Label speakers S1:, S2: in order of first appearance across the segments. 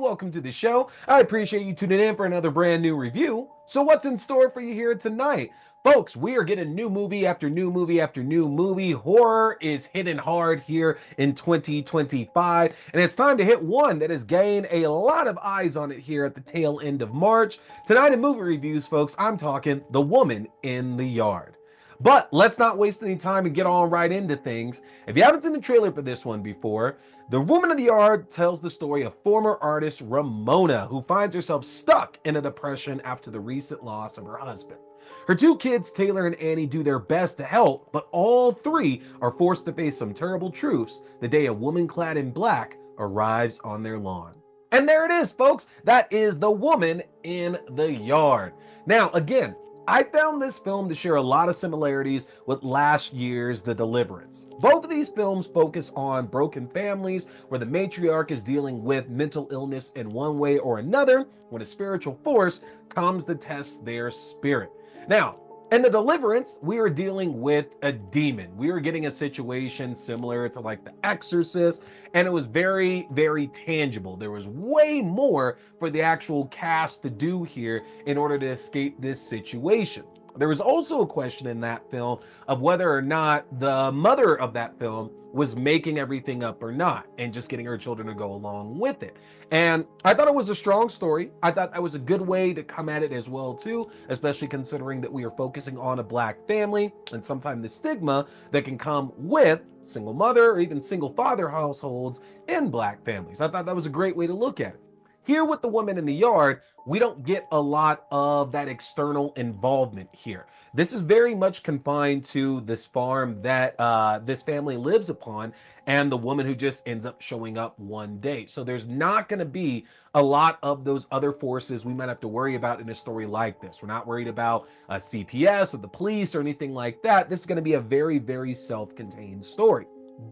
S1: welcome to the show. I appreciate you tuning in for another brand new review. So what's in store for you here tonight? Folks, we are getting new movie after new movie after new movie. Horror is hitting hard here in 2025, and it's time to hit one that has gained a lot of eyes on it here at the tail end of March. Tonight in movie reviews, folks, I'm talking The Woman in the Yard. But let's not waste any time and get on right into things. If you haven't seen the trailer for this one before, The Woman in the Yard tells the story of former artist Ramona, who finds herself stuck in a depression after the recent loss of her husband. Her two kids, Taylor and Annie, do their best to help, but all three are forced to face some terrible truths the day a woman clad in black arrives on their lawn. And there it is, folks. That is The Woman in the Yard. Now, again, I found this film to share a lot of similarities with last year's The Deliverance. Both of these films focus on broken families where the matriarch is dealing with mental illness in one way or another when a spiritual force comes to test their spirit. Now, in The Deliverance, we are dealing with a demon. We were getting a situation similar to like The Exorcist, and it was very, very tangible. There was way more for the actual cast to do here in order to escape this situation. There was also a question in that film of whether or not the mother of that film was making everything up or not and just getting her children to go along with it. And I thought it was a strong story. I thought that was a good way to come at it as well too, especially considering that we are focusing on a black family and sometimes the stigma that can come with single mother or even single father households in black families. I thought that was a great way to look at it. Here with The Woman in the Yard, we don't get a lot of that external involvement here. This is very much confined to this farm that this family lives upon and the woman who just ends up showing up one day. So there's not going to be a lot of those other forces we might have to worry about in a story like this. We're not worried about CPS or the police or anything like that. This is going to be a very, very self-contained story.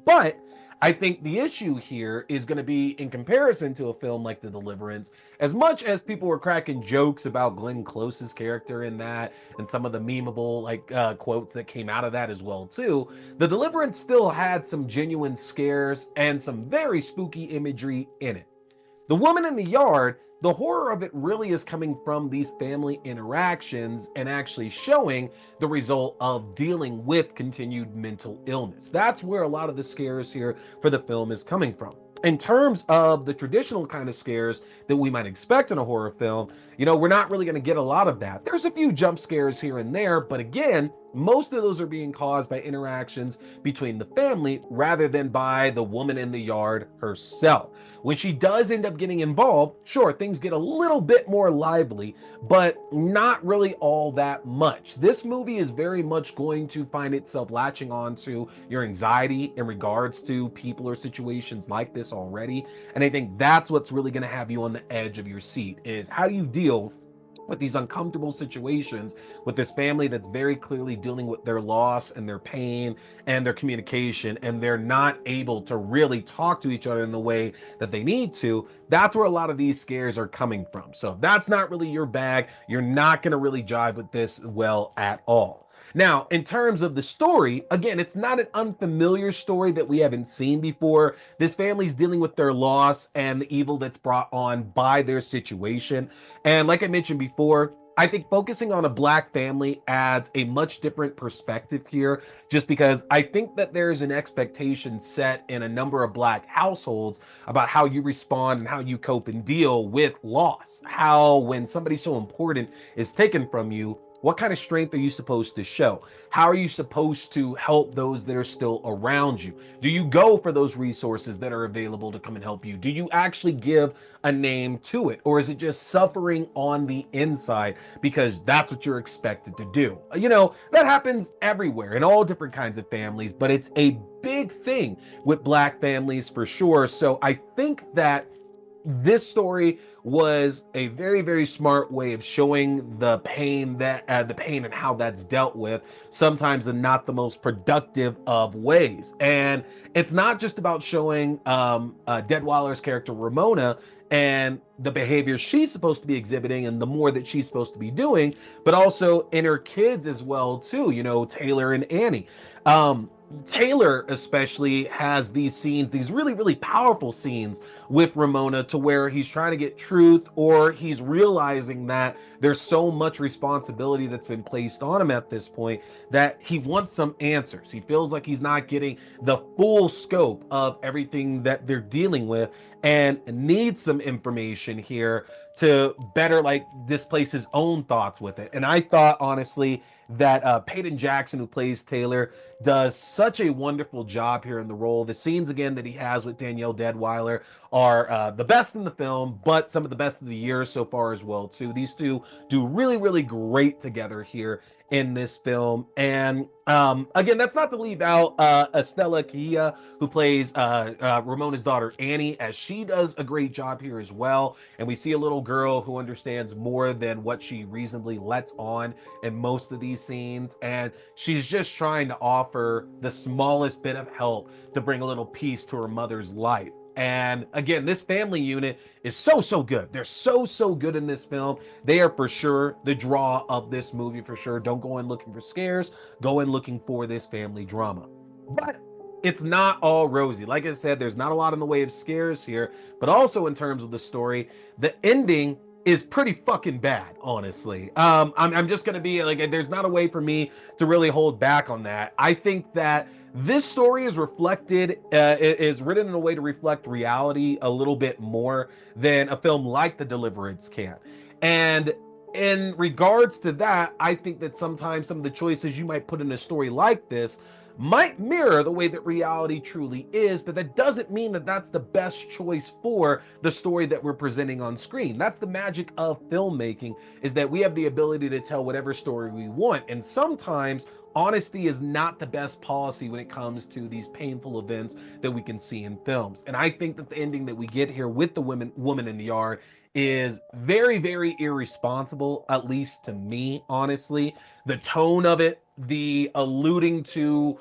S1: But I think the issue here is going to be in comparison to a film like The Deliverance, as much as people were cracking jokes about Glenn Close's character in that and some of the memeable quotes that came out of that as well too, The Deliverance still had some genuine scares and some very spooky imagery in it. The Woman in the Yard, the horror of it really is coming from these family interactions and actually showing the result of dealing with continued mental illness. That's where a lot of the scares here for the film is coming from. In terms of the traditional kind of scares that we might expect in a horror film, we're not really going to get a lot of that. There's a few jump scares here and there, but again, most of those are being caused by interactions between the family rather than by the woman in the yard herself. When she does end up getting involved, sure, things get a little bit more lively, but not really all that much. This movie is very much going to find itself latching on to your anxiety in regards to people or situations like this already. And I think that's what's really going to have you on the edge of your seat is how do you deal with these uncomfortable situations with this family that's very clearly dealing with their loss and their pain and their communication, and they're not able to really talk to each other in the way that they need to. That's where a lot of these scares are coming from. So if that's not really your bag, you're not going to really jive with this well at all. Now, in terms of the story, again, it's not an unfamiliar story that we haven't seen before. This family's dealing with their loss and the evil that's brought on by their situation. And like I mentioned before, I think focusing on a black family adds a much different perspective here, just because I think that there's an expectation set in a number of black households about how you respond and how you cope and deal with loss. How when somebody so important is taken from you, what kind of strength are you supposed to show? How are you supposed to help those that are still around you? Do you go for those resources that are available to come and help you? Do you actually give a name to it? Or is it just suffering on the inside because that's what you're expected to do? That happens everywhere in all different kinds of families, but it's a big thing with black families for sure. So I think that this story was a very, very smart way of showing the pain and how that's dealt with, sometimes in not the most productive of ways. And it's not just about showing Deadweiler's character Ramona and the behavior she's supposed to be exhibiting and the more that she's supposed to be doing, but also in her kids as well too, Taylor and Annie. Taylor especially has these scenes, these really, really powerful scenes with Ramona, to where he's trying to get truth, or he's realizing that there's so much responsibility that's been placed on him at this point that he wants some answers. He feels like he's not getting the full scope of everything that they're dealing with and needs some information here to better like displace his own thoughts with it. And I thought honestly that Peyton Jackson, who plays Taylor, does such a wonderful job here in the role. The scenes again that he has with Danielle Deadwyler are the best in the film, but some of the best of the year so far as well too. These two do really, really great together here in this film. And again, that's not to leave out Estella Kia, who plays Ramona's daughter Annie, as she does a great job here as well. And we see a little girl who understands more than what she reasonably lets on in most of these scenes, and she's just trying to offer the smallest bit of help to bring a little peace to her mother's life. And again, this family unit is so good. They're so good in this film. They are for sure the draw of this movie, for sure. Don't go in looking for scares, go in looking for this family drama. But it's not all rosy. Like I said, there's not a lot in the way of scares here, but also in terms of the story, the ending is pretty fucking bad, honestly. I'm just gonna be like, there's not a way for me to really hold back on that. I think that this story is reflected, is written in a way to reflect reality a little bit more than a film like The Deliverance can. And in regards to that, I think that sometimes some of the choices you might put in a story like this might mirror the way that reality truly is, but that doesn't mean that that's the best choice for the story that we're presenting on screen. That's the magic of filmmaking, is that we have the ability to tell whatever story we want. And sometimes honesty is not the best policy when it comes to these painful events that we can see in films. And I think that the ending that we get here with the woman in the yard is very, very irresponsible, at least to me, honestly. The tone of it, the alluding to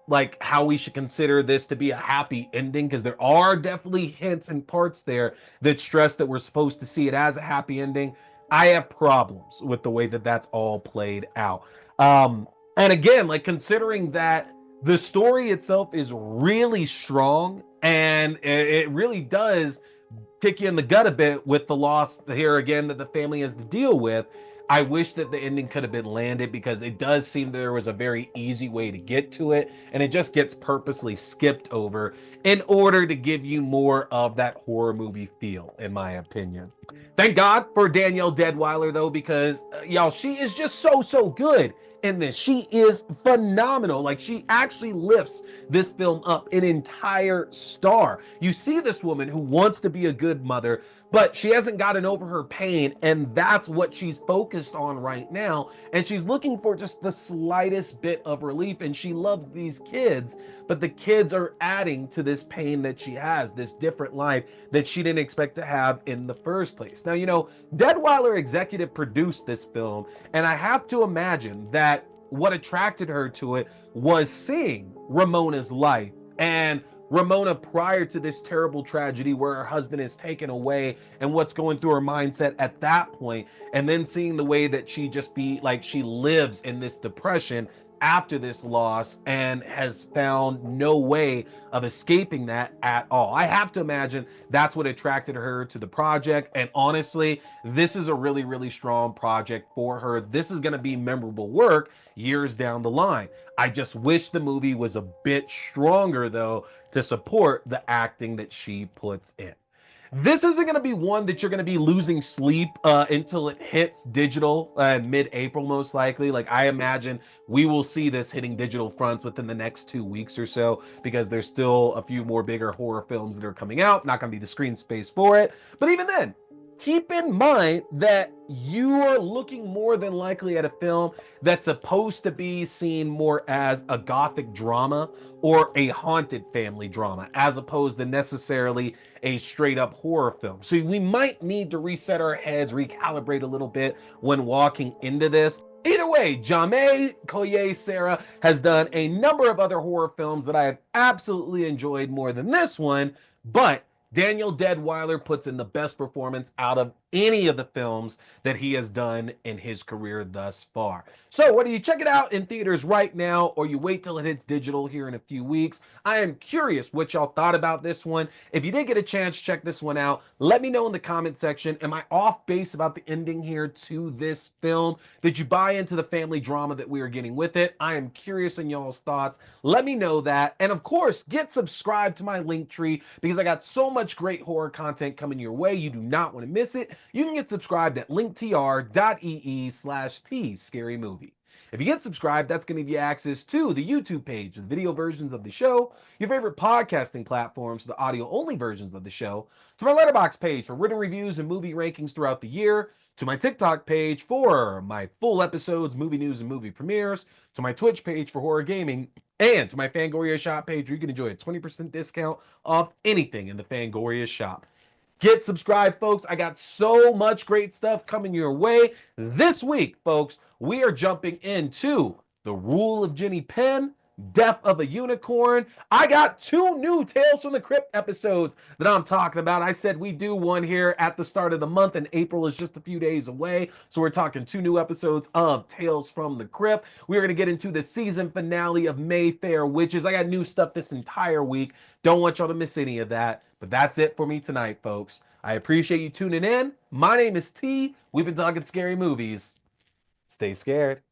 S1: like how we should consider this to be a happy ending, because there are definitely hints and parts there that stress that we're supposed to see it as a happy ending. I have problems with the way that that's all played out. And again, like considering that the story itself is really strong, and it really does kick you in the gut a bit with the loss here again that the family has to deal with. I wish that the ending could have been landed, because it does seem there was a very easy way to get to it, and it just gets purposely skipped over in order to give you more of that horror movie feel, in my opinion. Thank God for Danielle Deadwyler, though, because y'all, she is just so good in this. She is phenomenal. Like, she actually lifts this film up an entire star. You see this woman who wants to be a good mother, but she hasn't gotten over her pain, and that's what she's focused on right now. And she's looking for just the slightest bit of relief, and she loves these kids, but the kids are adding to this pain that she has, this different life that she didn't expect to have in the first place. Now, you know, Deadwyler executive produced this film, and I have to imagine that what attracted her to it was seeing Ramona's life, and Ramona prior to this terrible tragedy where her husband is taken away, and what's going through her mindset at that point, and then seeing the way that she just be like, she lives in this depression after this loss and has found no way of escaping that at all. I have to imagine that's what attracted her to the project. And honestly, this is a really, really strong project for her. This is going to be memorable work years down the line. I just wish the movie was a bit stronger, though, to support the acting that she puts in. This isn't going to be one that you're going to be losing sleep until it hits digital mid-April, most likely. Like, I imagine we will see this hitting digital fronts within the next 2 weeks or so, because there's still a few more bigger horror films that are coming out. Not going to be the screen space for it. But even then, keep in mind that you are looking more than likely at a film that's supposed to be seen more as a gothic drama or a haunted family drama, as opposed to necessarily a straight up horror film. So we might need to reset our heads, recalibrate a little bit when walking into this. Either way, Jamie Collet-Serra has done a number of other horror films that I have absolutely enjoyed more than this one, but Danielle Deadwyler puts in the best performance out of any of the films that he has done in his career thus far. So whether you check it out in theaters right now or you wait till it hits digital here in a few weeks, I am curious what y'all thought about this one. If you did get a chance, check this one out. Let me know in the comment section. Am I off base about the ending here to this film? Did you buy into the family drama that we are getting with it? I am curious in y'all's thoughts. Let me know that. And of course, get subscribed to my link tree because I got so much great horror content coming your way. You do not want to miss it. You can get subscribed at linktr.ee/T Scary Movie. If you get subscribed, that's going to give you access to the YouTube page, the video versions of the show, your favorite podcasting platforms, the audio-only versions of the show, to my Letterboxd page for written reviews and movie rankings throughout the year, to my TikTok page for my full episodes, movie news, and movie premieres, to my Twitch page for horror gaming, and to my Fangoria shop page where you can enjoy a 20% discount off anything in the Fangoria shop. Get subscribed, folks. I got so much great stuff coming your way. This week, folks, we are jumping into The Rule of Jenny Penn, Death of a Unicorn. I got 2 new Tales from the Crypt episodes that I'm talking about. I said we do one here at the start of the month, and April is just a few days away. So we're talking 2 new episodes of Tales from the Crypt. We're going to get into the season finale of Mayfair Witches. I got new stuff this entire week. Don't want y'all to miss any of that. But that's it for me tonight, folks. I appreciate you tuning in. My name is T. We've been talking scary movies. Stay scared.